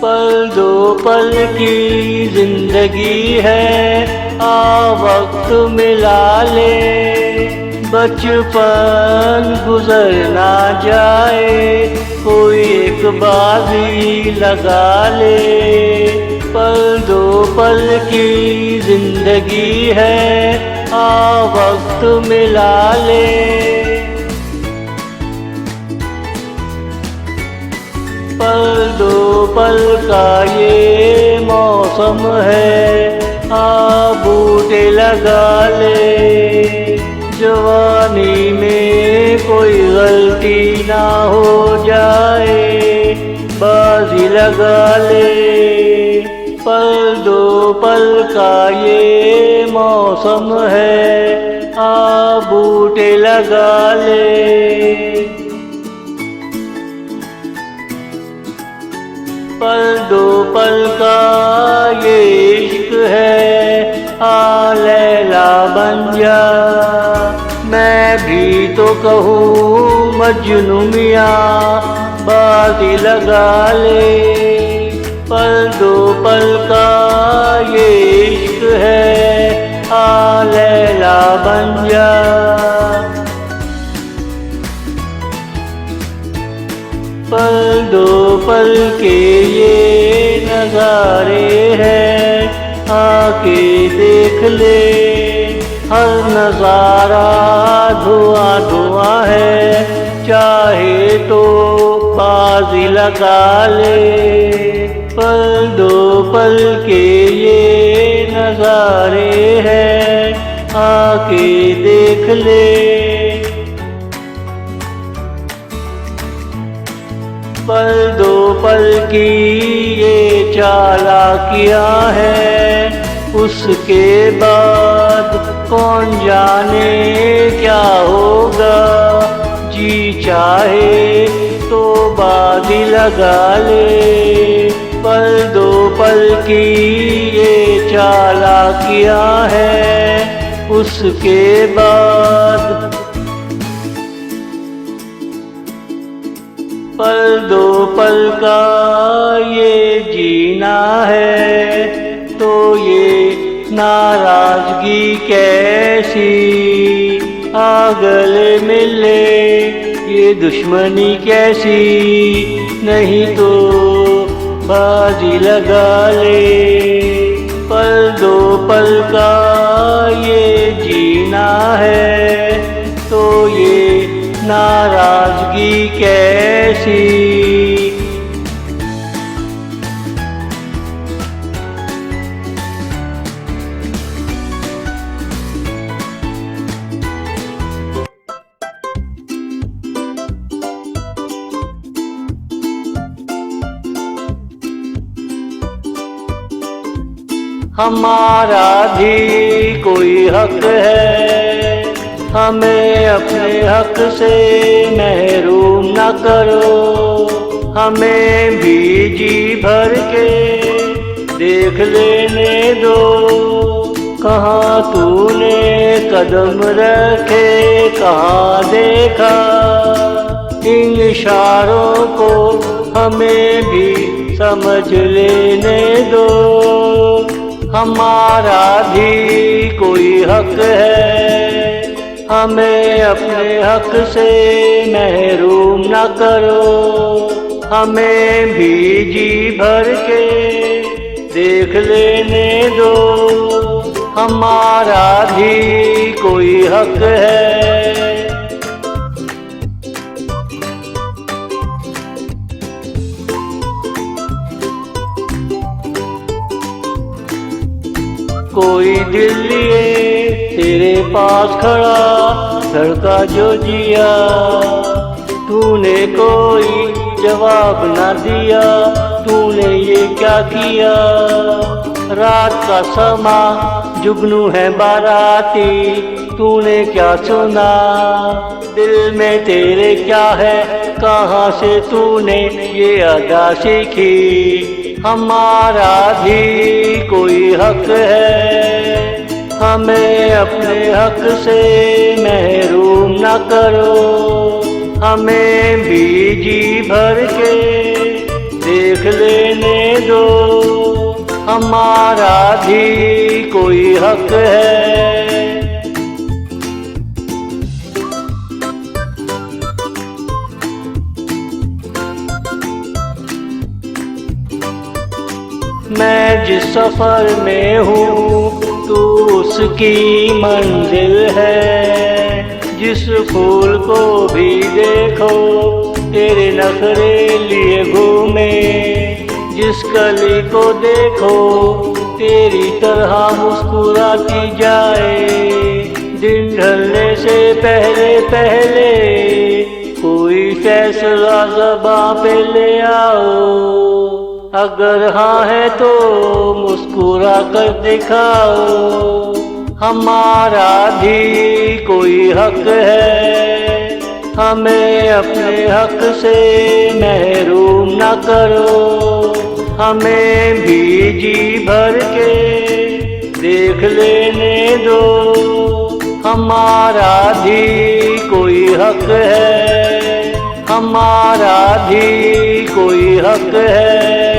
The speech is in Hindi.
पल दो पल की जिंदगी है, आ वक्त मिला ले। बचपन गुजर ना जाए, कोई एक बाजी लगा ले। पल दो पल की जिंदगी है, आ वक्त मिला ले। पल दो पल का ये मौसम है, आ बूटे लगा ले। जवानी में कोई गलती ना हो जाए, बाजी लगा ले। पल दो पल का ये मौसम है, आ बूटे लगा ले। पल दो पल का ये इश्क है, आ लैला बन जा। मैं भी तो कहूँ मजनू मियाँ, बाजी लगा ले। पल दो पल का ये इश्क है, आ लैला बन जा। पल दो पल के ये नज़ारे हैं, आके देख ले। हर नज़ारा धुआं धुआं है, चाहे तो बाजी लगा ले। पल दो पल के ये नज़ारे हैं, आके देख ले। पल दो पल की ये चालाकियाँ हैं, उसके बाद कौन जाने क्या होगा। जी चाहे तो बाजी लगा ले। पल दो पल की ये चालाकियाँ हैं, उसके बाद पल दो पल का ये जीना है, तो ये नाराजगी कैसी। आ गले मिले ये दुश्मनी कैसी, नहीं तो बाजी लगा ले। पल दो पल का ये जीना है, तो ये नाराजगी कैसी। हमारा भी कोई हक है, हमें अपने हक से महरूम न करो। हमें भी जी भर के देख लेने दो, कहाँ तूने कदम रखे कहाँ देखा। इन इशारों को हमें भी समझ लेने दो, हमारा भी कोई हक है। हमें अपने हक से महरूम न करो, हमें भी जी भर के देख लेने दो, हमारा भी कोई हक है। कोई दिल लिए तेरे पास खड़ा धड़का जो जिया, तूने कोई जवाब न दिया, तूने ये क्या किया। रात का समा जुगनू है बाराती, तूने क्या सुना। दिल में तेरे क्या है, कहाँ से तूने ये अदा सीखी। हमारा भी कोई हक है, हमें अपने हक से महरूम न करो, हमें भी जी भर के दे देख लेने दो, हमारा भी कोई हक है। मैं जिस सफर में हूँ तू उसकी मंजिल है। जिस फूल को भी देखो तेरे नखरे लिए घूमे, जिस कली को देखो तेरी तरह मुस्कुराती जाए। दिन ढलने से पहले पहले कोई फैसला ज़बां पे ले आओ। अगर हाँ है तो मुस्कुरा कर दिखाओ, हमारा भी कोई हक है। हमें अपने हक से महरूम न करो, हमें भी जी भर के देख लेने दो, हमारा भी कोई हक है। हमारा भी कोई हक है।